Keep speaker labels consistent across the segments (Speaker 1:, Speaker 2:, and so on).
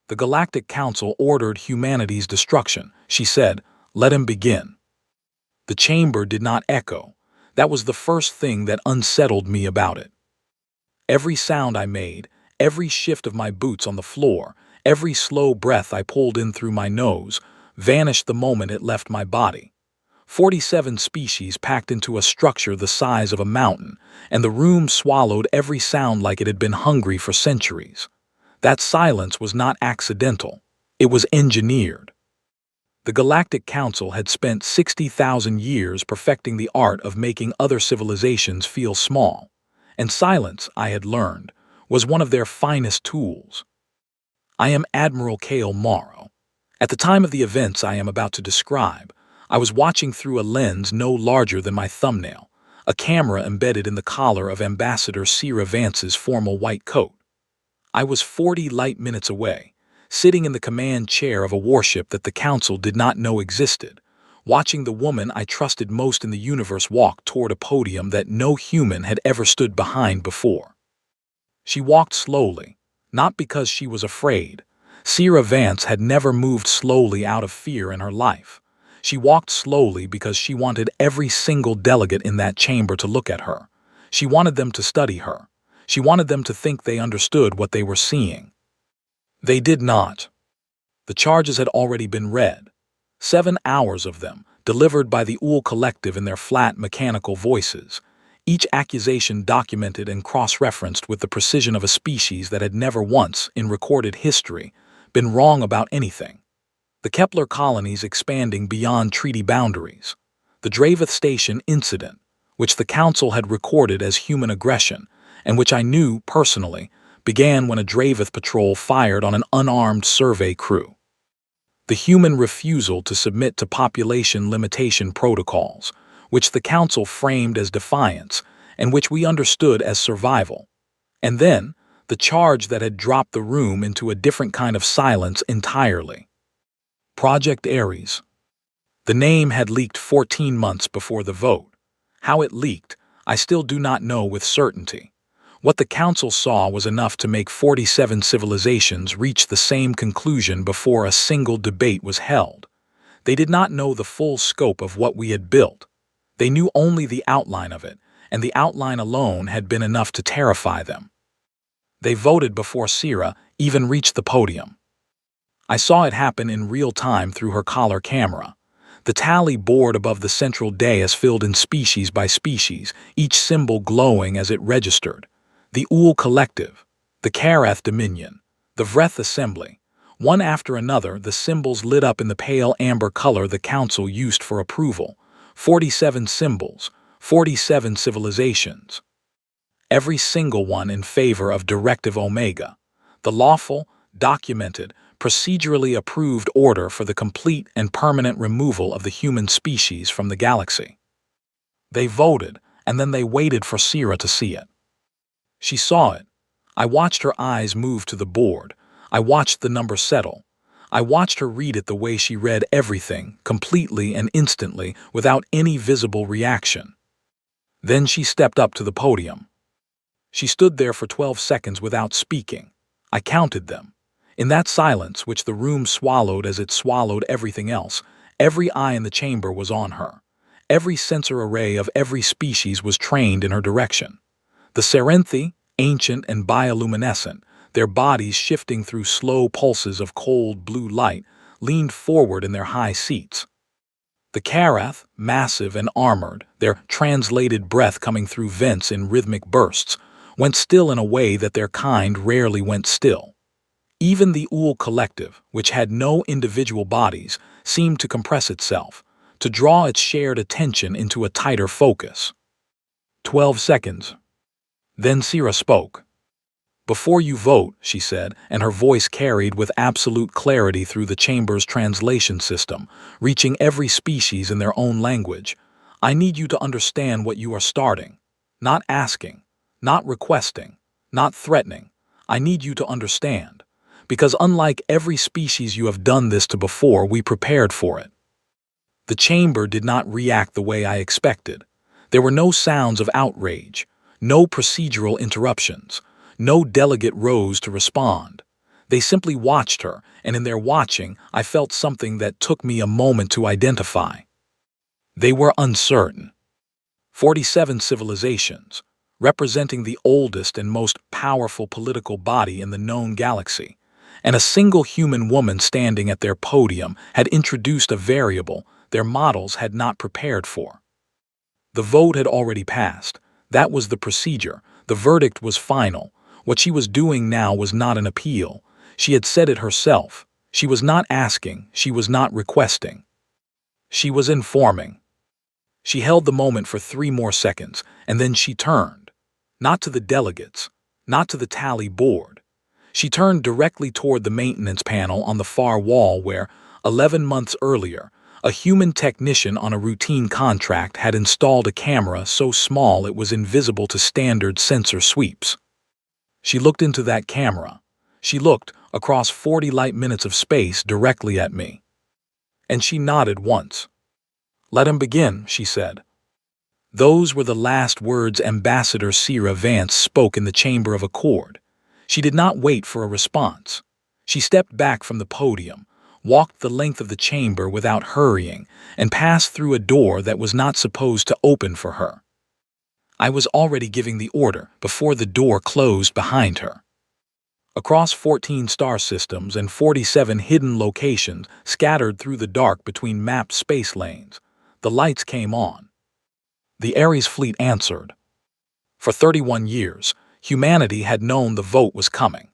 Speaker 1: The Galactic Council ordered humanity's destruction. She said, "Let him begin." The chamber did not echo. That was the first thing that unsettled me about it. Every sound I made, every shift of my boots on the floor, every slow breath I pulled in through my nose, vanished the moment it left my body. 47 species packed into a structure the size of a mountain, and the room swallowed every sound like it had been hungry for centuries. That silence was not accidental. It was engineered. The Galactic Council had spent 60,000 years perfecting the art of making other civilizations feel small, and silence, I had learned, was one of their finest tools. I am Admiral Kale Morrow. At the time of the events I am about to describe, I was watching through a lens no larger than my thumbnail, a camera embedded in the collar of Ambassador Cira Vance's formal white coat. I was 40 light minutes away, sitting in the command chair of a warship that the Council did not know existed, watching the woman I trusted most in the universe walk toward a podium that no human had ever stood behind before. She walked slowly, not because she was afraid. Cira Vance had never moved slowly out of fear in her life. She walked slowly because she wanted every single delegate in that chamber to look at her. She wanted them to study her. She wanted them to think they understood what they were seeing. They did not. The charges had already been read. 7 hours of them, delivered by the UL Collective in their flat, mechanical voices. Each accusation documented and cross-referenced with the precision of a species that had never once, in recorded history, been wrong about anything. The Kepler colonies expanding beyond treaty boundaries. The Draveth Station incident, which the Council had recorded as human aggression, and which I knew, personally, began when a Draveth patrol fired on an unarmed survey crew. The human refusal to submit to population limitation protocols, which the Council framed as defiance, and which we understood as survival. And then, the charge that had dropped the room into a different kind of silence entirely. Project Ares. The name had leaked 14 months before the vote. How it leaked, I still do not know with certainty. What the Council saw was enough to make 47 civilizations reach the same conclusion before a single debate was held. They did not know the full scope of what we had built. They knew only the outline of it, and the outline alone had been enough to terrify them. They voted before Cira even reached the podium. I saw it happen in real time through her collar camera. The tally board above the central dais filled in species by species, each symbol glowing as it registered. The UL Collective, the Karath Dominion, the Vreth Assembly. One after another, the symbols lit up in the pale amber color the Council used for approval. 47 symbols, 47 civilizations. Every single one in favor of Directive Omega, the lawful, documented, procedurally approved order for the complete and permanent removal of the human species from the galaxy. They voted, and then they waited for Cira to see it. She saw it. I watched her eyes move to the board. I watched the number settle. I watched her read it the way she read everything, completely and instantly, without any visible reaction. Then she stepped up to the podium. She stood there for 12 seconds without speaking. I counted them. In that silence, which the room swallowed as it swallowed everything else, every eye in the chamber was on her. Every sensor array of every species was trained in her direction. The Serenthi, ancient and bioluminescent, their bodies shifting through slow pulses of cold blue light, leaned forward in their high seats. The Karath, massive and armored, their translated breath coming through vents in rhythmic bursts, went still in a way that their kind rarely went still. Even the UL Collective, which had no individual bodies, seemed to compress itself, to draw its shared attention into a tighter focus. 12 seconds. Then Cira spoke. "Before you vote," she said, and her voice carried with absolute clarity through the chamber's translation system, reaching every species in their own language, "I need you to understand what you are starting. Not asking, not requesting, not threatening. I need you to understand. Because unlike every species you have done this to before, we prepared for it." The chamber did not react the way I expected. There were no sounds of outrage, no procedural interruptions, no delegate rose to respond. They simply watched her, and in their watching, I felt something that took me a moment to identify. They were uncertain. 47 civilizations, representing the oldest and most powerful political body in the known galaxy, and a single human woman standing at their podium had introduced a variable their models had not prepared for. The vote had already passed. That was the procedure. The verdict was final. What she was doing now was not an appeal. She had said it herself. She was not asking. She was not requesting. She was informing. She held the moment for 3 more seconds, and then she turned. Not to the delegates, not to the tally board. She turned directly toward the maintenance panel on the far wall where, 11 months earlier, a human technician on a routine contract had installed a camera so small it was invisible to standard sensor sweeps. She looked into that camera. She looked, across 40 light minutes of space, directly at me. And she nodded once. "Let him begin," she said. Those were the last words Ambassador Sierra Vance spoke in the Chamber of Accord. She did not wait for a response. She stepped back from the podium, walked the length of the chamber without hurrying, and passed through a door that was not supposed to open for her. I was already giving the order before the door closed behind her. Across 14 star systems and 47 hidden locations scattered through the dark between mapped space lanes, the lights came on. The Ares fleet answered. For 31 years, humanity had known the vote was coming.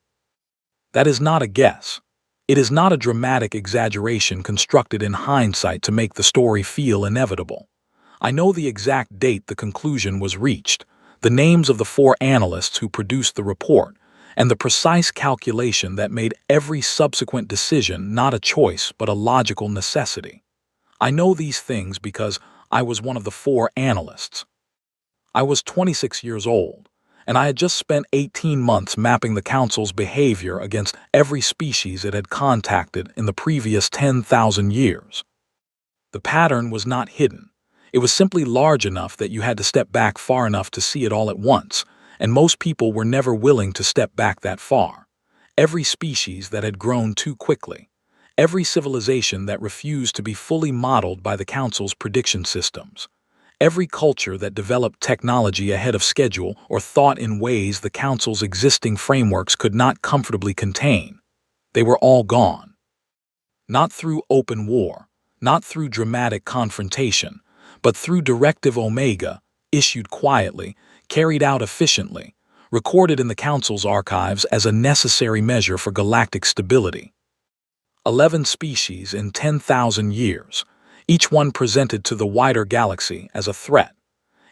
Speaker 1: That is not a guess. It is not a dramatic exaggeration constructed in hindsight to make the story feel inevitable. I know the exact date the conclusion was reached, the names of the 4 analysts who produced the report, and the precise calculation that made every subsequent decision not a choice but a logical necessity. I know these things because I was one of the 4 analysts. I was 26 years old, and I had just spent 18 months mapping the Council's behavior against every species it had contacted in the previous 10,000 years. The pattern was not hidden. It was simply large enough that you had to step back far enough to see it all at once, and most people were never willing to step back that far. Every species that had grown too quickly, every civilization that refused to be fully modeled by the Council's prediction systems, every culture that developed technology ahead of schedule or thought in ways the Council's existing frameworks could not comfortably contain. They were all gone. Not through open war, not through dramatic confrontation, but through Directive Omega, issued quietly, carried out efficiently, recorded in the Council's archives as a necessary measure for galactic stability. 11 species in 10,000 years, each one presented to the wider galaxy as a threat,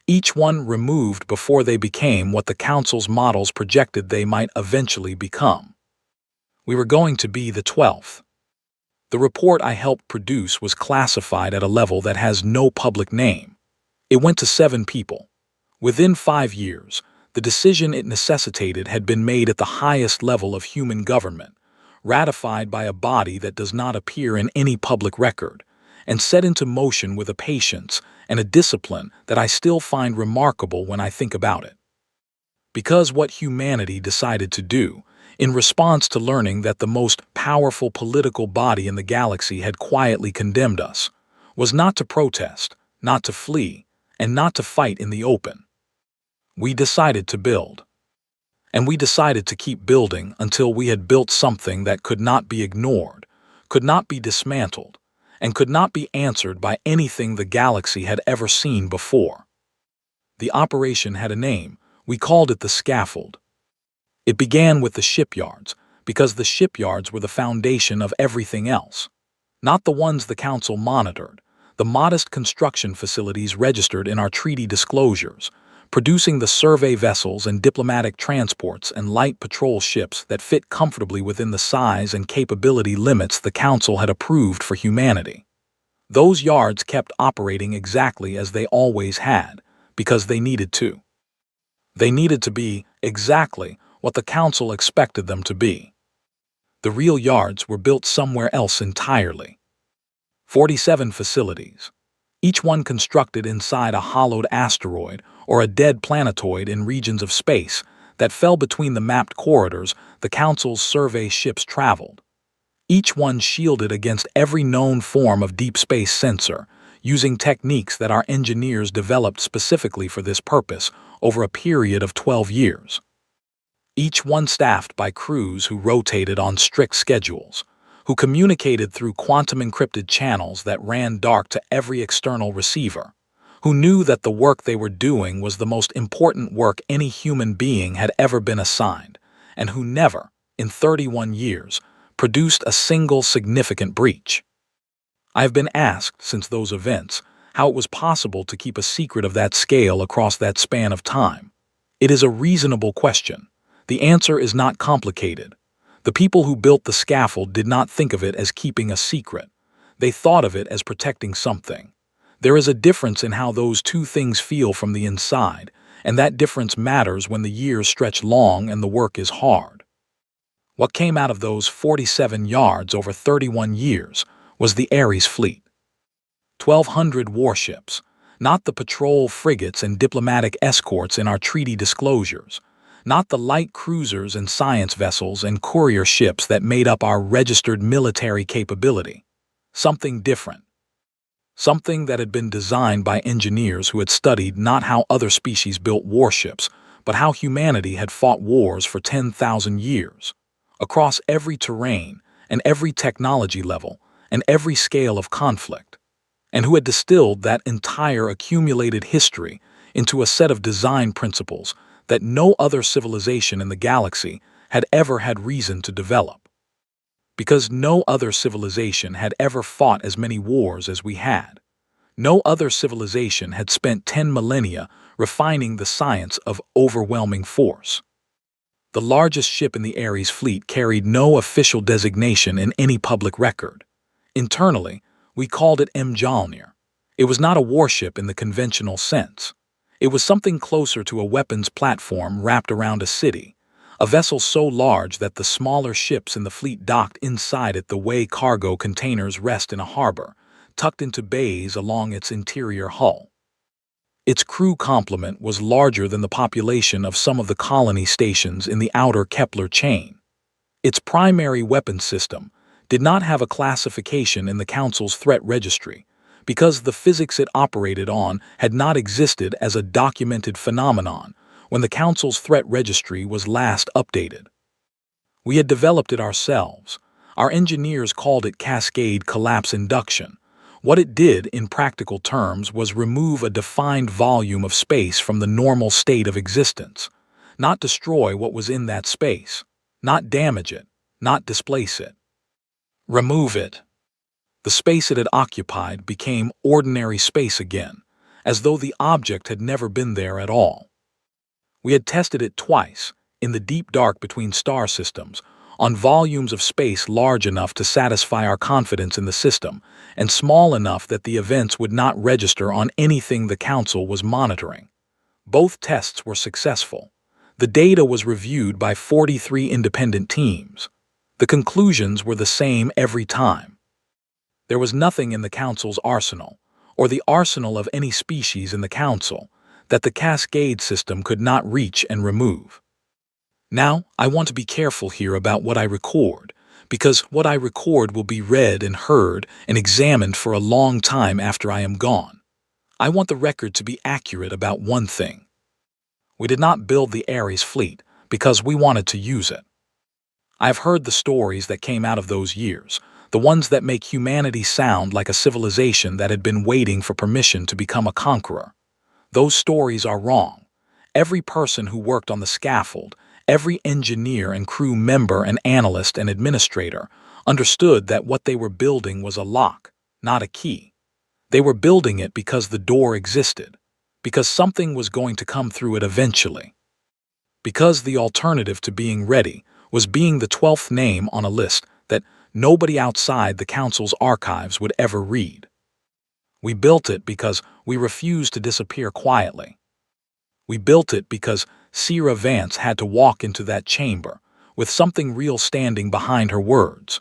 Speaker 1: each one removed before they became what the Council's models projected they might eventually become. We were going to be the 12th. The report I helped produce was classified at a level that has no public name. It went to 7 people. Within 5 years, the decision it necessitated had been made at the highest level of human government, ratified by a body that does not appear in any public record, and set into motion with a patience and a discipline that I still find remarkable when I think about it. Because what humanity decided to do, in response to learning that the most powerful political body in the galaxy had quietly condemned us, was not to protest, not to flee, and not to fight in the open. We decided to build. And we decided to keep building until we had built something that could not be ignored, could not be dismantled, and could not be answered by anything the galaxy had ever seen before. The operation had a name. We called it the scaffold. It began with the shipyards, because the shipyards were the foundation of everything else. Not the ones the Council monitored, the modest construction facilities registered in our treaty disclosures, producing the survey vessels and diplomatic transports and light patrol ships that fit comfortably within the size and capability limits the Council had approved for humanity. Those yards kept operating exactly as they always had, because they needed to. They needed to be exactly what the Council expected them to be. The real yards were built somewhere else entirely. 47 facilities, each one constructed inside a hollowed asteroid or a dead planetoid in regions of space that fell between the mapped corridors the Council's survey ships traveled, each one shielded against every known form of deep space sensor, using techniques that our engineers developed specifically for this purpose over a period of 12 years. Each one staffed by crews who rotated on strict schedules, who communicated through quantum-encrypted channels that ran dark to every external receiver, who knew that the work they were doing was the most important work any human being had ever been assigned, and who never, in 31 years, produced a single significant breach. I have been asked since those events how it was possible to keep a secret of that scale across that span of time. It is a reasonable question. The answer is not complicated. The people who built the scaffold did not think of it as keeping a secret. They thought of it as protecting something. There is a difference in how those two things feel from the inside, and that difference matters when the years stretch long and the work is hard. What came out of those 47 yards over 31 years was the Ares fleet. 1,200 warships, not the patrol frigates and diplomatic escorts in our treaty disclosures, not the light cruisers and science vessels and courier ships that made up our registered military capability. Something different. Something that had been designed by engineers who had studied not how other species built warships, but how humanity had fought wars for 10,000 years, across every terrain and every technology level and every scale of conflict, and who had distilled that entire accumulated history into a set of design principles that no other civilization in the galaxy had ever had reason to develop. Because no other civilization had ever fought as many wars as we had. No other civilization had spent 10 millennia refining the science of overwhelming force. The largest ship in the Ares fleet carried no official designation in any public record. Internally, we called it Mjolnir. It was not a warship in the conventional sense. It was something closer to a weapons platform wrapped around a city, a vessel so large that the smaller ships in the fleet docked inside it the way cargo containers rest in a harbor, tucked into bays along its interior hull. Its crew complement was larger than the population of some of the colony stations in the outer Kepler chain. Its primary weapons system did not have a classification in the Council's threat registry, because the physics it operated on had not existed as a documented phenomenon when the Council's threat registry was last updated. We had developed it ourselves. Our engineers called it cascade collapse induction. What it did, in practical terms, was remove a defined volume of space from the normal state of existence, not destroy what was in that space, not damage it, not displace it. Remove it. The space it had occupied became ordinary space again, as though the object had never been there at all. We had tested it twice, in the deep dark between star systems, on volumes of space large enough to satisfy our confidence in the system, and small enough that the events would not register on anything the Council was monitoring. Both tests were successful. The data was reviewed by 43 independent teams. The conclusions were the same every time. There was nothing in the Council's arsenal, or the arsenal of any species in the Council, that the cascade system could not reach and remove. Now, I want to be careful here about what I record, because what I record will be read and heard and examined for a long time after I am gone. I want the record to be accurate about one thing. We did not build the Ares fleet because we wanted to use it. I have heard the stories that came out of those years, the ones that make humanity sound like a civilization that had been waiting for permission to become a conqueror. Those stories are wrong. Every person who worked on the scaffold, every engineer and crew member and analyst and administrator understood that what they were building was a lock, not a key. They were building it because the door existed, because something was going to come through it eventually. Because the alternative to being ready was being the 12th name on a list that nobody outside the Council's archives would ever read. We built it because we refused to disappear quietly. We built it because Sierra Vance had to walk into that chamber with something real standing behind her words.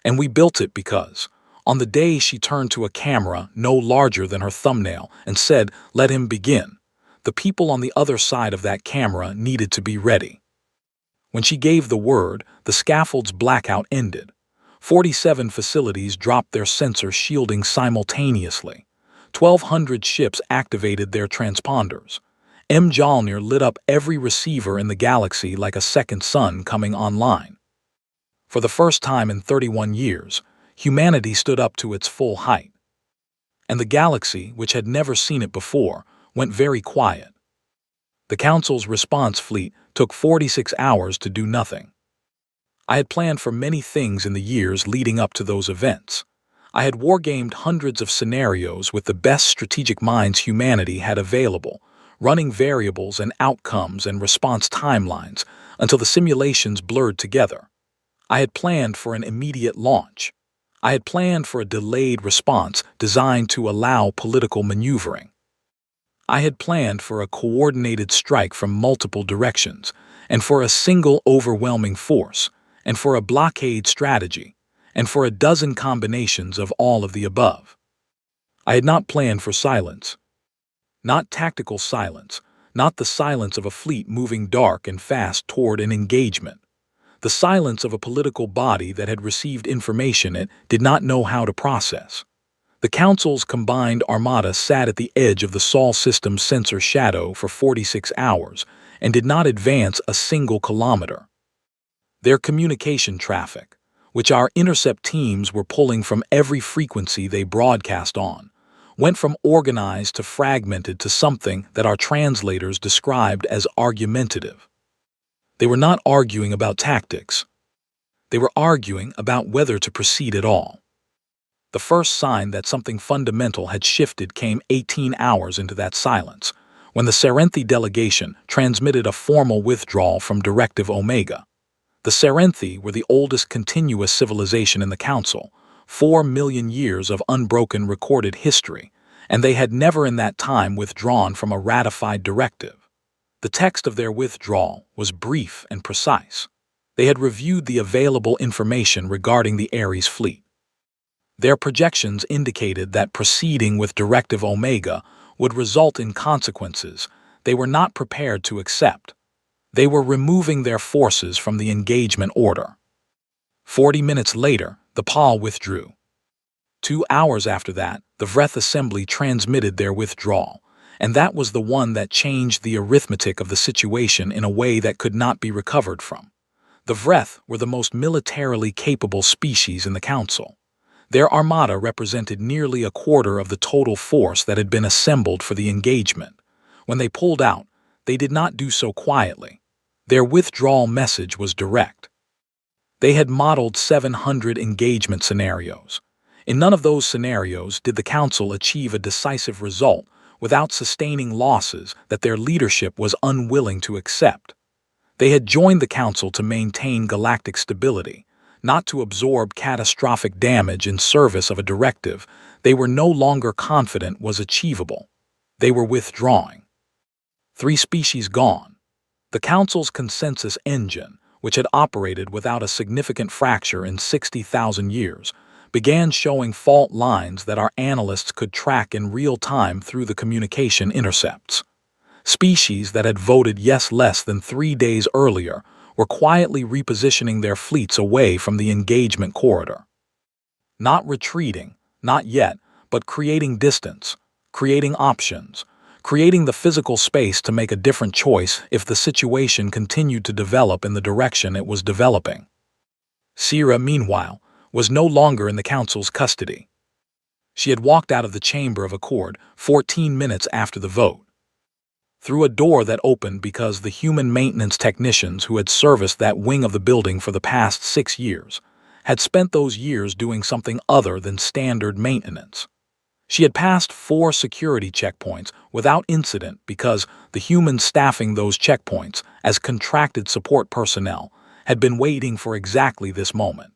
Speaker 1: And we built it because, on the day she turned to a camera no larger than her thumbnail and said, "Let him begin," The people on the other side of that camera needed to be ready. When she gave the word, the scaffold's blackout ended. 47 facilities dropped their sensor shielding simultaneously. 1,200 ships activated their transponders. M. Jalnir lit up every receiver in the galaxy like a second sun coming online. For the first time in 31 years, humanity stood up to its full height. And the galaxy, which had never seen it before, went very quiet. The Council's response fleet took 46 hours to do nothing. I had planned for many things in the years leading up to those events. I had wargamed hundreds of scenarios with the best strategic minds humanity had available, running variables and outcomes and response timelines until the simulations blurred together. I had planned for an immediate launch. I had planned for a delayed response designed to allow political maneuvering. I had planned for a coordinated strike from multiple directions, and for a single overwhelming force, and for a blockade strategy, and for a dozen combinations of all of the above. I had not planned for silence. Not tactical silence, not the silence of a fleet moving dark and fast toward an engagement. The silence of a political body that had received information it did not know how to process. The Council's combined armada sat at the edge of the Sol system's sensor shadow for 46 hours and did not advance a single kilometer. Their communication traffic, which our intercept teams were pulling from every frequency they broadcast on, went from organized to fragmented to something that our translators described as argumentative. They were not arguing about tactics. They were arguing about whether to proceed at all. The first sign that something fundamental had shifted came 18 hours into that silence, when the Serenthi delegation transmitted a formal withdrawal from Directive Omega. The Serenthi were the oldest continuous civilization in the Council, 4 million years of unbroken recorded history, and they had never in that time withdrawn from a ratified directive. The text of their withdrawal was brief and precise. They had reviewed the available information regarding the Ares fleet. Their projections indicated that proceeding with Directive Omega would result in consequences they were not prepared to accept. They were removing their forces from the engagement order. 40 minutes later, the PAL withdrew. 2 hours after that, the Vreth Assembly transmitted their withdrawal, and that was the one that changed the arithmetic of the situation in a way that could not be recovered from. The Vreth were the most militarily capable species in the Council. Their armada represented nearly a quarter of the total force that had been assembled for the engagement. When they pulled out, they did not do so quietly. Their withdrawal message was direct. They had modeled 700 engagement scenarios. In none of those scenarios did the Council achieve a decisive result without sustaining losses that their leadership was unwilling to accept. They had joined the Council to maintain galactic stability, not to absorb catastrophic damage in service of a directive they were no longer confident was achievable. They were withdrawing. 3 species gone. The Council's consensus engine, which had operated without a significant fracture in 60,000 years, began showing fault lines that our analysts could track in real time through the communication intercepts. Species that had voted yes less than 3 days earlier were quietly repositioning their fleets away from the engagement corridor. Not retreating, not yet, but creating distance, creating options, creating the physical space to make a different choice if the situation continued to develop in the direction it was developing. Sierra, meanwhile, was no longer in the Council's custody. She had walked out of the Chamber of Accord 14 minutes after the vote. Through a door that opened because the human maintenance technicians who had serviced that wing of the building for the past 6 years had spent those years doing something other than standard maintenance. She had passed 4 security checkpoints without incident because the humans staffing those checkpoints as contracted support personnel had been waiting for exactly this moment.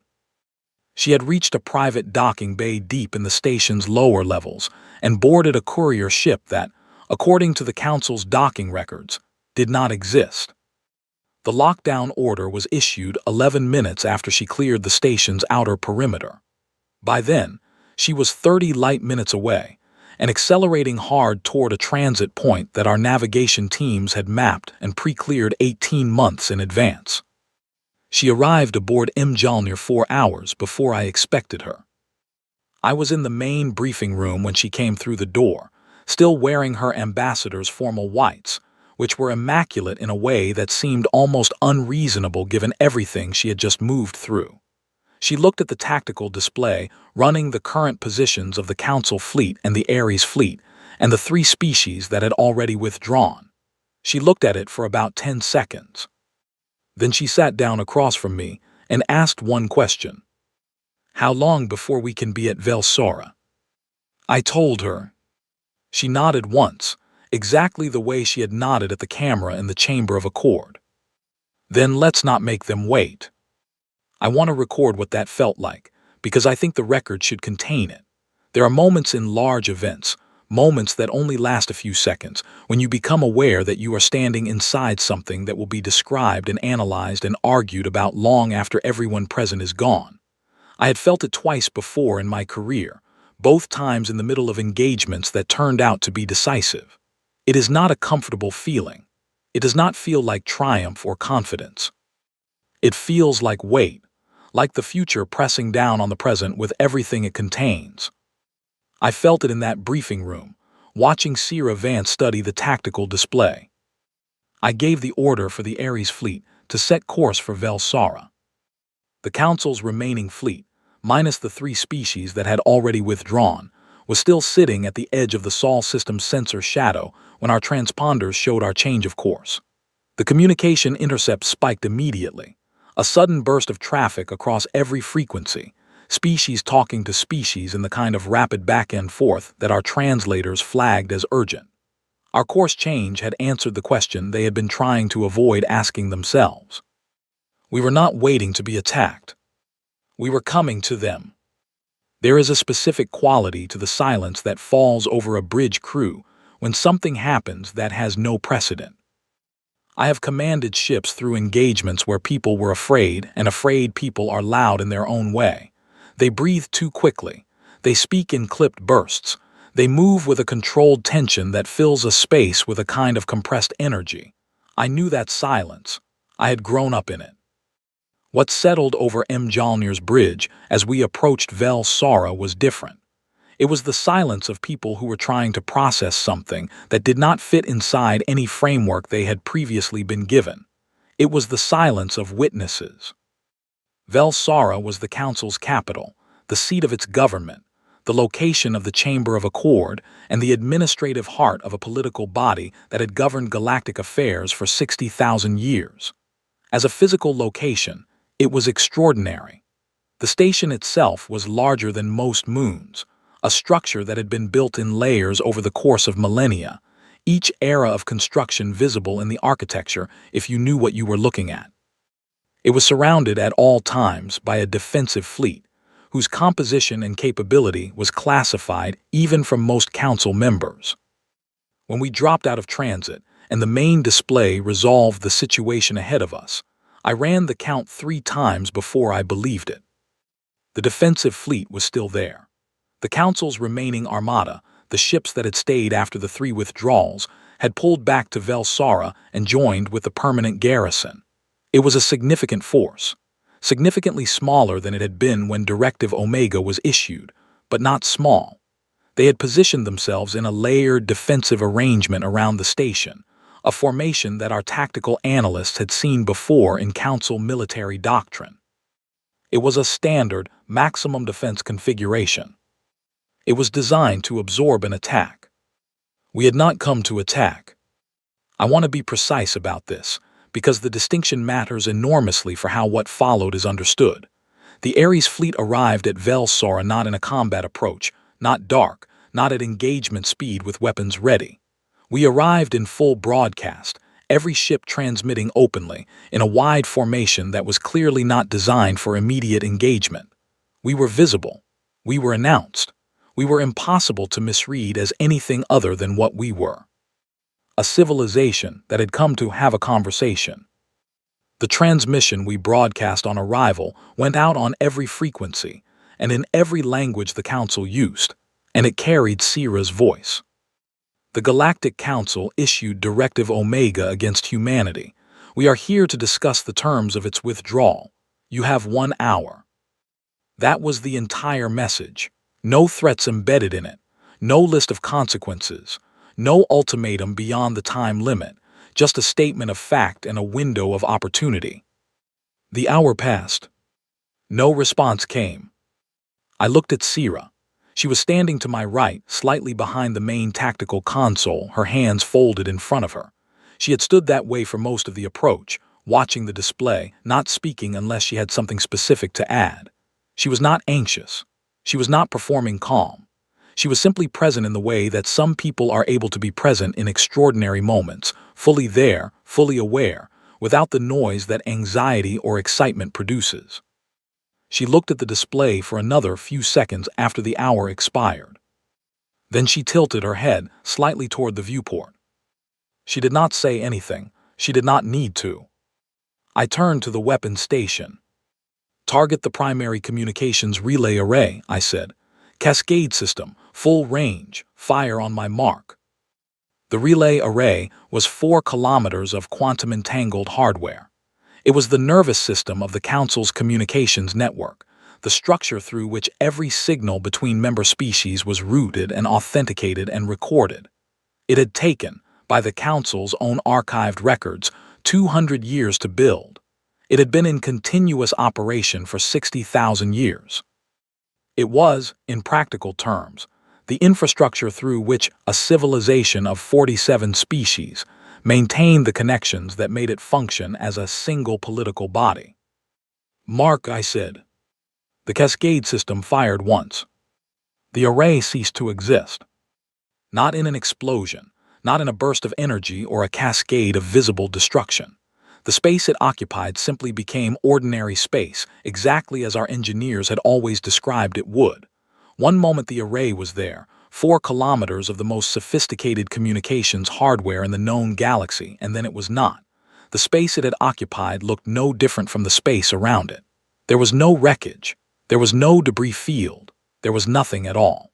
Speaker 1: She had reached a private docking bay deep in the station's lower levels and boarded a courier ship that, according to the Council's docking records, did not exist. The lockdown order was issued 11 minutes after she cleared the station's outer perimeter. By then, she was 30 light minutes away, and accelerating hard toward a transit point that our navigation teams had mapped and pre-cleared 18 months in advance. She arrived aboard Mjolnir 4 hours before I expected her. I was in the main briefing room when she came through the door, still wearing her ambassador's formal whites, which were immaculate in a way that seemed almost unreasonable given everything she had just moved through. She looked at the tactical display, running the current positions of the Council fleet and the Ares fleet, and the 3 species that had already withdrawn. She looked at it for about 10 seconds. Then she sat down across from me and asked one question. "How long before we can be at Velsora?" I told her. She nodded once, exactly the way she had nodded at the camera in the Chamber of Accord. "Then let's not make them wait." I want to record what that felt like, because I think the record should contain it. There are moments in large events, moments that only last a few seconds, when you become aware that you are standing inside something that will be described and analyzed and argued about long after everyone present is gone. I had felt it twice before in my career, both times in the middle of engagements that turned out to be decisive. It is not a comfortable feeling. It does not feel like triumph or confidence. It feels like weight, like the future pressing down on the present with everything it contains. I felt it in that briefing room, watching Sierra Vance study the tactical display. I gave the order for the Ares fleet to set course for Velsara. The Council's remaining fleet, minus the 3 species that had already withdrawn, was still sitting at the edge of the Sol system's sensor shadow when our transponders showed our change of course. The communication intercept spiked immediately, a sudden burst of traffic across every frequency, species talking to species in the kind of rapid back and forth that our translators flagged as urgent. Our course change had answered the question they had been trying to avoid asking themselves. We were not waiting to be attacked. We were coming to them. There is a specific quality to the silence that falls over a bridge crew when something happens that has no precedent. I have commanded ships through engagements where people were afraid, and afraid people are loud in their own way. They breathe too quickly. They speak in clipped bursts. They move with a controlled tension that fills a space with a kind of compressed energy. I knew that silence. I had grown up in it. What settled over Mjolnir's bridge as we approached Velsara was different. It was the silence of people who were trying to process something that did not fit inside any framework they had previously been given. It was the silence of witnesses. Velsara was the Council's capital, the seat of its government, the location of the Chamber of Accord, and the administrative heart of a political body that had governed galactic affairs for 60,000 years. As a physical location, it was extraordinary. The station itself was larger than most moons, a structure that had been built in layers over the course of millennia, each era of construction visible in the architecture if you knew what you were looking at. It was surrounded at all times by a defensive fleet, whose composition and capability was classified even from most council members. When we dropped out of transit and the main display resolved the situation ahead of us, I ran the count 3 times before I believed it. The defensive fleet was still there. The Council's remaining armada, the ships that had stayed after the 3 withdrawals, had pulled back to Velsara and joined with the permanent garrison. It was a significant force, significantly smaller than it had been when Directive Omega was issued, but not small. They had positioned themselves in a layered defensive arrangement around the station, a formation that our tactical analysts had seen before in Council military doctrine. It was a standard maximum defense configuration. It was designed to absorb an attack. We had not come to attack. I want to be precise about this, because the distinction matters enormously for how what followed is understood. The Ares fleet arrived at Velsara not in a combat approach, not dark, not at engagement speed with weapons ready. We arrived in full broadcast, every ship transmitting openly, in a wide formation that was clearly not designed for immediate engagement. We were visible. We were announced. We were impossible to misread as anything other than what we were. A civilization that had come to have a conversation. The transmission we broadcast on arrival went out on every frequency, and in every language the Council used, and it carried Sierra's voice. The Galactic Council issued Directive Omega against humanity. We are here to discuss the terms of its withdrawal. You have 1 hour. That was the entire message. No threats embedded in it. No list of consequences. No ultimatum beyond the time limit. Just a statement of fact and a window of opportunity. The hour passed. No response came. I looked at Sierra. She was standing to my right, slightly behind the main tactical console, her hands folded in front of her. She had stood that way for most of the approach, watching the display, not speaking unless she had something specific to add. She was not anxious. She was not performing calm. She was simply present in the way that some people are able to be present in extraordinary moments, fully there, fully aware, without the noise that anxiety or excitement produces. She looked at the display for another few seconds after the hour expired. Then she tilted her head slightly toward the viewport. She did not say anything. She did not need to. I turned to the weapons station. Target the primary communications relay array, I said. Cascade system, full range, fire on my mark. The relay array was 4 kilometers of quantum-entangled hardware. It was the nervous system of the Council's communications network, the structure through which every signal between member species was routed and authenticated and recorded. It had taken, by the Council's own archived records, 200 years to build. It had been in continuous operation for 60,000 years. It was, in practical terms, the infrastructure through which a civilization of 47 species maintained the connections that made it function as a single political body. Mark, I said. The cascade system fired once. The array ceased to exist. Not in an explosion, not in a burst of energy or a cascade of visible destruction. The space it occupied simply became ordinary space, exactly as our engineers had always described it would. One moment the array was there, 4 kilometers of the most sophisticated communications hardware in the known galaxy, and then it was not. The space it had occupied looked no different from the space around it. There was no wreckage. There was no debris field. There was nothing at all.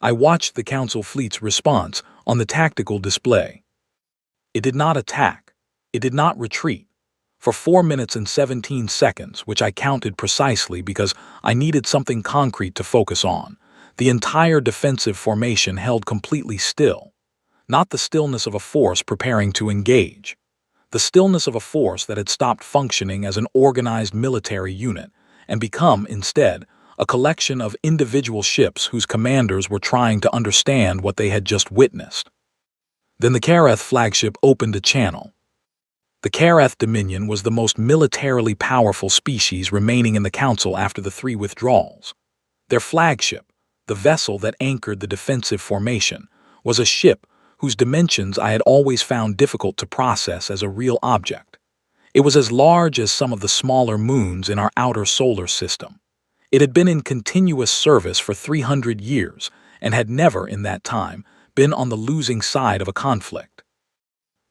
Speaker 1: I watched the Council fleet's response on the tactical display. It did not attack. It did not retreat. For 4 minutes and 17 seconds, which I counted precisely because I needed something concrete to focus on, the entire defensive formation held completely still. Not the stillness of a force preparing to engage. The stillness of a force that had stopped functioning as an organized military unit and become, instead, a collection of individual ships whose commanders were trying to understand what they had just witnessed. Then the Kareth flagship opened a channel. The Kareth Dominion was the most militarily powerful species remaining in the Council after the 3 withdrawals. Their flagship, the vessel that anchored the defensive formation, was a ship whose dimensions I had always found difficult to process as a real object. It was as large as some of the smaller moons in our outer solar system. It had been in continuous service for 300 years and had never, in that time, been on the losing side of a conflict.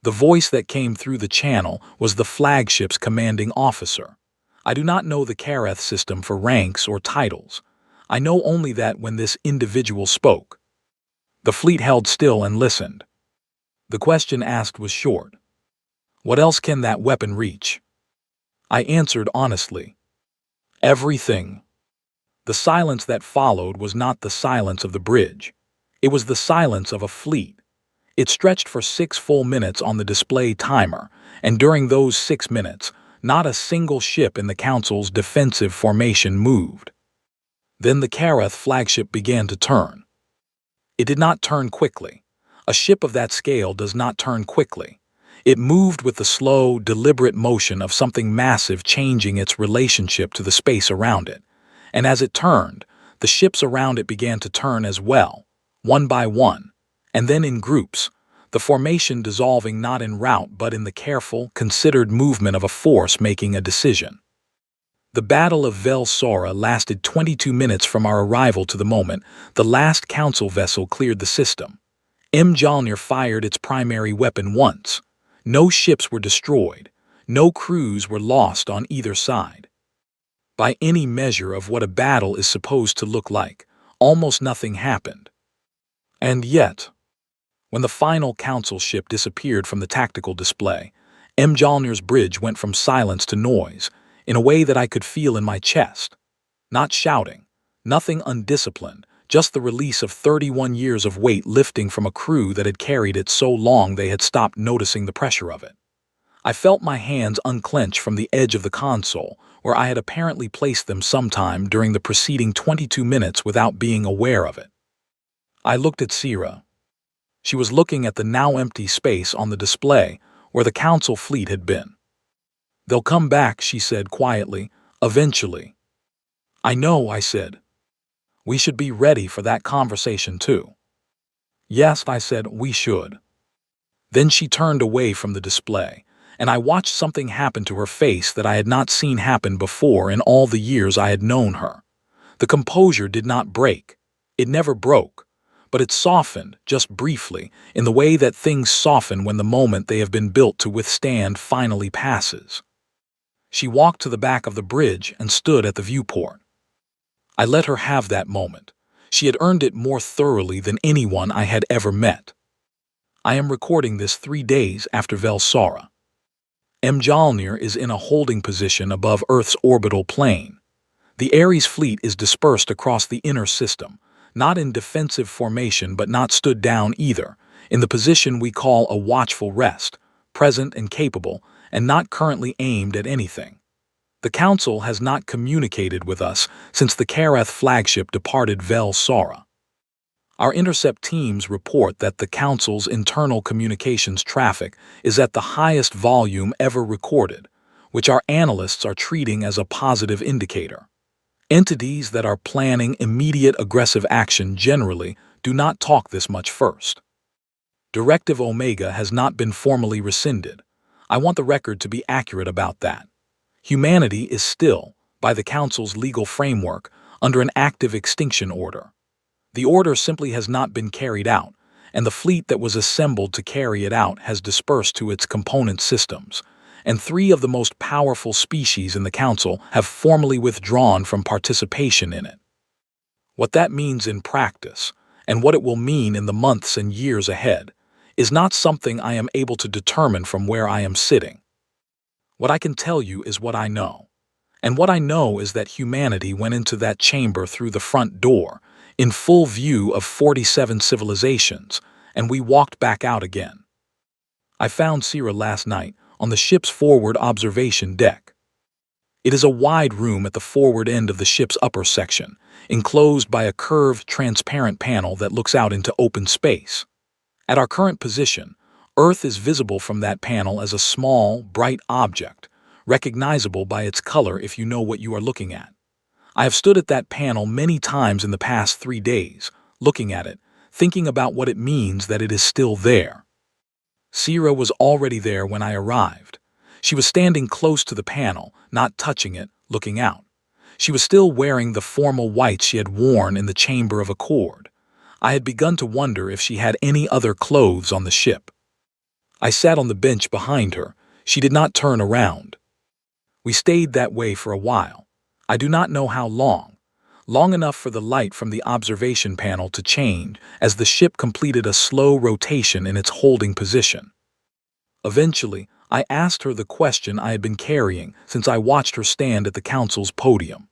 Speaker 1: The voice that came through the channel was the flagship's commanding officer. I do not know the Kareth system for ranks or titles. I know only that when this individual spoke, the fleet held still and listened. The question asked was short. What else can that weapon reach? I answered honestly. Everything. The silence that followed was not the silence of the bridge. It was the silence of a fleet. It stretched for 6 full minutes on the display timer, and during those 6 minutes, not a single ship in the Council's defensive formation moved. Then the Kareth flagship began to turn. It did not turn quickly. A ship of that scale does not turn quickly. It moved with the slow, deliberate motion of something massive changing its relationship to the space around it. And as it turned, the ships around it began to turn as well, one by one, and then in groups, the formation dissolving not in rout but in the careful, considered movement of a force making a decision. The Battle of Vel Sora lasted 22 minutes from our arrival to the moment the last Council vessel cleared the system. Mjolnir fired its primary weapon once. No ships were destroyed. No crews were lost on either side. By any measure of what a battle is supposed to look like, Almost nothing happened. And yet, when the final council ship disappeared from the tactical display, Mjolnir's bridge went from silence to noise in a way that I could feel in my chest. Not shouting, nothing undisciplined, just the release of 31 years of weight lifting from a crew that had carried it so long they had stopped noticing the pressure of it. I felt my hands unclench from the edge of the console, where I had apparently placed them sometime during the preceding 22 minutes without being aware of it. I looked at Sierra. She was looking at the now empty space on the display where the council fleet had been. "They'll come back," she said quietly, "eventually." "I know," I said. "We should be ready for that conversation too." "Yes," I said, "we should." Then she turned away from the display, and I watched something happen to her face that I had not seen happen before in all the years I had known her. The composure did not break. It never broke. But it softened, just briefly, in the way that things soften when the moment they have been built to withstand finally passes. She walked to the back of the bridge and stood at the viewport. I let her have that moment. She had earned it more thoroughly than anyone I had ever met. I am recording this 3 days after Velsara. Mjolnir is in a holding position above Earth's orbital plane. The Ares fleet is dispersed across the inner system, not in defensive formation but not stood down either, in the position we call a watchful rest, present and capable, and not currently aimed at anything. The Council has not communicated with us since the Karath flagship departed Velsara. Our intercept teams report that the Council's internal communications traffic is at the highest volume ever recorded, which our analysts are treating as a positive indicator. Entities that are planning immediate aggressive action generally do not talk this much first. Directive Omega has not been formally rescinded. I want the record to be accurate about that. Humanity is still, by the Council's legal framework, under an active extinction order. The order simply has not been carried out, and the fleet that was assembled to carry it out has dispersed to its component systems, and 3 of the most powerful species in the Council have formally withdrawn from participation in it. What that means in practice, and what it will mean in the months and years ahead, is not something I am able to determine from where I am sitting. What I can tell you is what I know. And what I know is that humanity went into that chamber through the front door, in full view of 47 civilizations, and we walked back out again. I found Sierra last night on the ship's forward observation deck. It is a wide room at the forward end of the ship's upper section, enclosed by a curved, transparent panel that looks out into open space. At our current position, Earth is visible from that panel as a small, bright object, recognizable by its color if you know what you are looking at. I have stood at that panel many times in the past 3 days, looking at it, thinking about what it means that it is still there. Sierra was already there when I arrived. She was standing close to the panel, not touching it, looking out. She was still wearing the formal white she had worn in the Chamber of Accord. I had begun to wonder if she had any other clothes on the ship. I sat on the bench behind her. She did not turn around. We stayed that way for a while. I do not know how long. Long enough for the light from the observation panel to change as the ship completed a slow rotation in its holding position. Eventually, I asked her the question I had been carrying since I watched her stand at the Council's podium.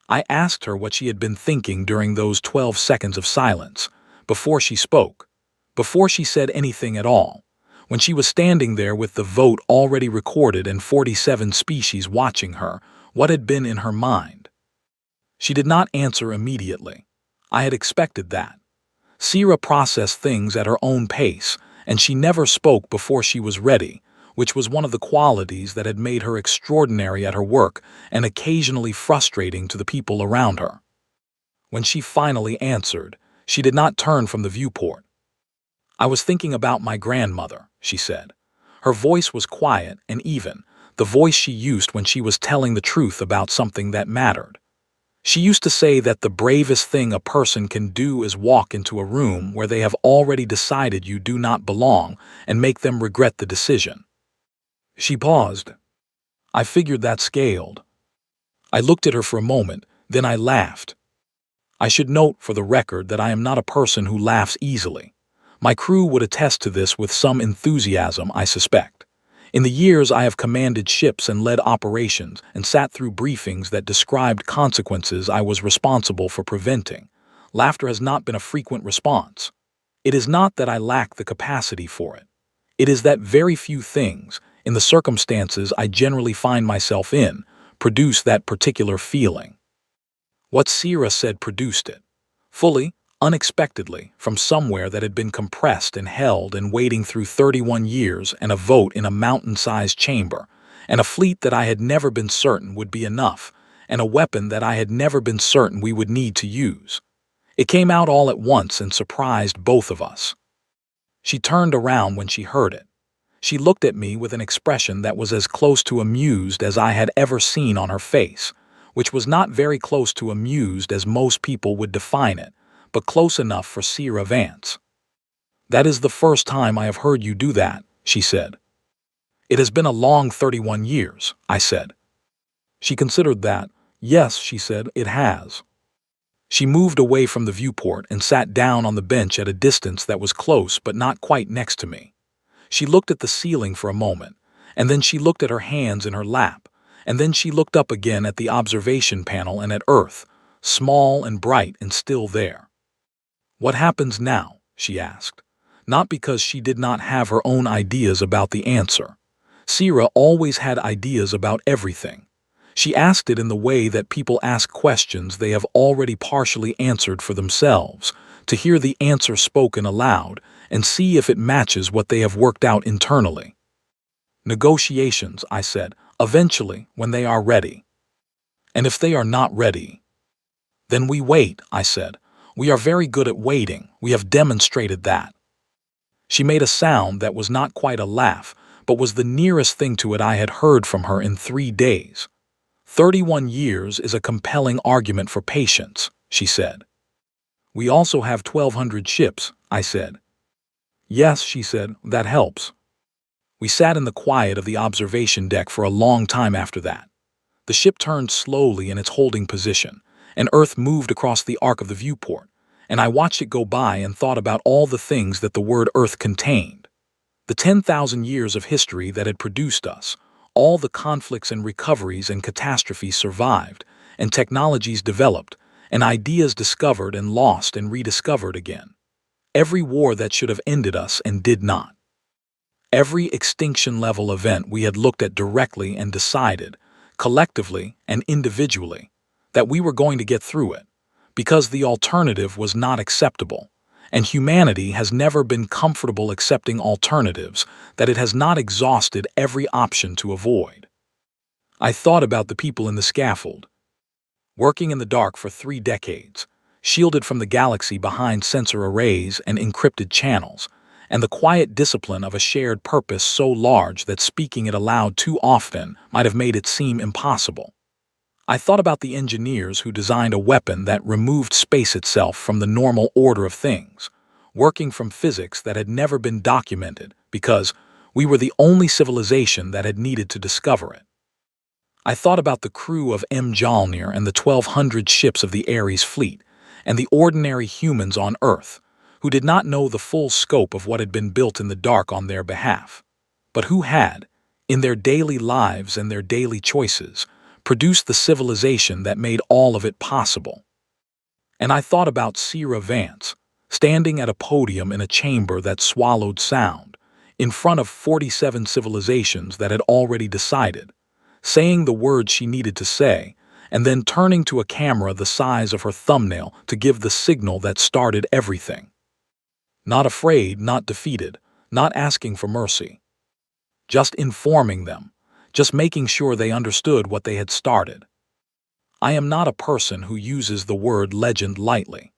Speaker 1: I asked her what she had been thinking during those 12 seconds of silence, before she spoke, before she said anything at all, when she was standing there with the vote already recorded and 47 species watching her, what had been in her mind. She did not answer immediately. I had expected that. Sierra processed things at her own pace, and she never spoke before she was ready, which was one of the qualities that had made her extraordinary at her work and occasionally frustrating to the people around her. When she finally answered, she did not turn from the viewport. "I was thinking about my grandmother," she said. Her voice was quiet and even, the voice she used when she was telling the truth about something that mattered. She used to say that the bravest thing a person can do is walk into a room where they have already decided you do not belong and make them regret the decision. She paused. I figured that scaled. I looked at her for a moment, then I laughed. I should note for the record that I am not a person who laughs easily. My crew would attest to this with some enthusiasm, I suspect. In the years I have commanded ships and led operations and sat through briefings that described consequences I was responsible for preventing, laughter has not been a frequent response. It is not that I lack the capacity for it. It is that very few things, in the circumstances I generally find myself in, produce that particular feeling. What Sierra said produced it. Fully, unexpectedly, from somewhere that had been compressed and held and waiting through 31 years and a vote in a mountain-sized chamber, and a fleet that I had never been certain would be enough, and a weapon that I had never been certain we would need to use. It came out all at once and surprised both of us. She turned around when she heard it. She looked at me with an expression that was as close to amused as I had ever seen on her face, which was not very close to amused as most people would define it, but close enough for Sierra Vance. "That is the first time I have heard you do that," she said. "It has been a long 31 years, I said. She considered that. "Yes," she said, "it has." She moved away from the viewport and sat down on the bench at a distance that was close but not quite next to me. She looked at the ceiling for a moment, and then she looked at her hands in her lap, and then she looked up again at the observation panel and at Earth, small and bright and still there. "What happens now?" she asked, not because she did not have her own ideas about the answer. Sierra always had ideas about everything. She asked it in the way that people ask questions they have already partially answered for themselves, to hear the answer spoken aloud and see if it matches what they have worked out internally. "Negotiations," I said, "eventually, when they are ready." "And if they are not ready?" "Then we wait," I said. "We are very good at waiting. We have demonstrated that." She made a sound that was not quite a laugh, but was the nearest thing to it I had heard from her in 3 days. 31 years is a compelling argument for patience, she said. "We also have 1,200 ships," I said. "Yes," she said, "that helps." We sat in the quiet of the observation deck for a long time after that. The ship turned slowly in its holding position, and Earth moved across the arc of the viewport, and I watched it go by and thought about all the things that the word Earth contained. The 10,000 years of history that had produced us, all the conflicts and recoveries and catastrophes survived, and technologies developed, and ideas discovered and lost and rediscovered again. Every war that should have ended us and did not. Every extinction-level event we had looked at directly and decided, collectively and individually, that we were going to get through it, because the alternative was not acceptable, and humanity has never been comfortable accepting alternatives that it has not exhausted every option to avoid. I thought about the people in the scaffold, working in the dark for 3 decades, shielded from the galaxy behind sensor arrays and encrypted channels, and the quiet discipline of a shared purpose so large that speaking it aloud too often might have made it seem impossible. I thought about the engineers who designed a weapon that removed space itself from the normal order of things, working from physics that had never been documented because we were the only civilization that had needed to discover it. I thought about the crew of M. Jalnir and the 1,200 ships of the Ares fleet, and the ordinary humans on Earth, who did not know the full scope of what had been built in the dark on their behalf, but who had, in their daily lives and their daily choices, produced the civilization that made all of it possible. And I thought about Sierra Vance, standing at a podium in a chamber that swallowed sound, in front of 47 civilizations that had already decided, saying the words she needed to say, and then turning to a camera the size of her thumbnail to give the signal that started everything. Not afraid, not defeated, not asking for mercy. Just informing them, just making sure they understood what they had started. I am not a person who uses the word legend lightly.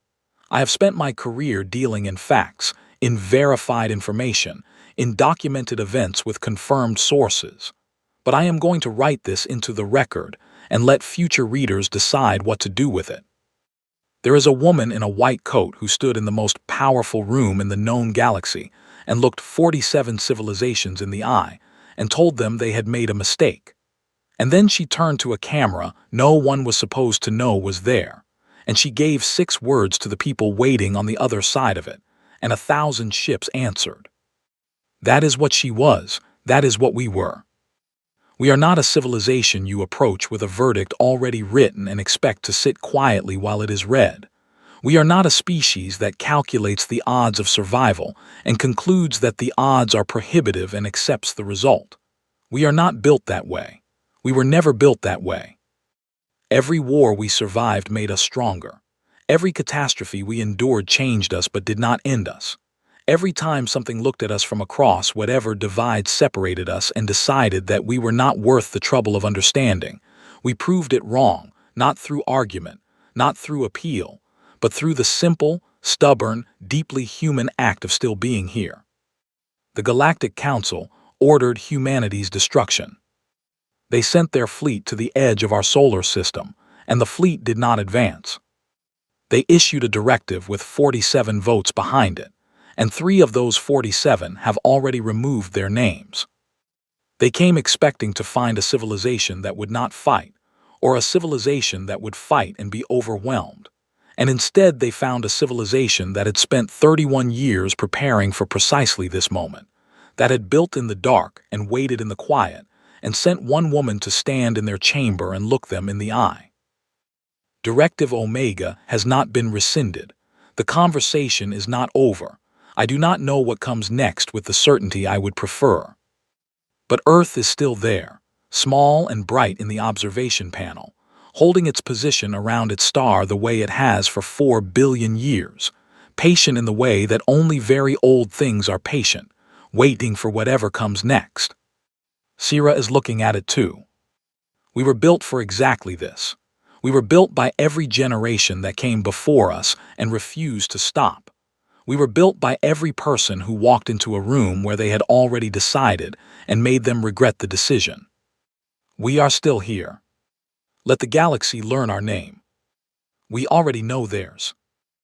Speaker 1: I have spent my career dealing in facts, in verified information, in documented events with confirmed sources. But I am going to write this into the record and let future readers decide what to do with it. There is a woman in a white coat who stood in the most powerful room in the known galaxy and looked 47 civilizations in the eye and told them they had made a mistake. And then she turned to a camera no one was supposed to know was there, and she gave 6 words to the people waiting on the other side of it, and 1,000 ships answered. That is what she was, that is what we were. We are not a civilization you approach with a verdict already written and expect to sit quietly while it is read. We are not a species that calculates the odds of survival and concludes that the odds are prohibitive and accepts the result. We are not built that way. We were never built that way. Every war we survived made us stronger. Every catastrophe we endured changed us but did not end us. Every time something looked at us from across whatever divide separated us and decided that we were not worth the trouble of understanding, we proved it wrong, not through argument, not through appeal, but through the simple, stubborn, deeply human act of still being here. The Galactic Council ordered humanity's destruction. They sent their fleet to the edge of our solar system, and the fleet did not advance. They issued a directive with 47 votes behind it, and 3 of those 47 have already removed their names. They came expecting to find a civilization that would not fight, or a civilization that would fight and be overwhelmed. And instead they found a civilization that had spent 31 years preparing for precisely this moment, that had built in the dark and waited in the quiet, and sent one woman to stand in their chamber and look them in the eye. Directive Omega has not been rescinded. The conversation is not over. I do not know what comes next with the certainty I would prefer. But Earth is still there, small and bright in the observation panel, holding its position around its star the way it has for 4 billion years, patient in the way that only very old things are patient, waiting for whatever comes next. Sira is looking at it too. We were built for exactly this. We were built by every generation that came before us and refused to stop. We were built by every person who walked into a room where they had already decided and made them regret the decision. We are still here. Let the galaxy learn our name. We already know theirs.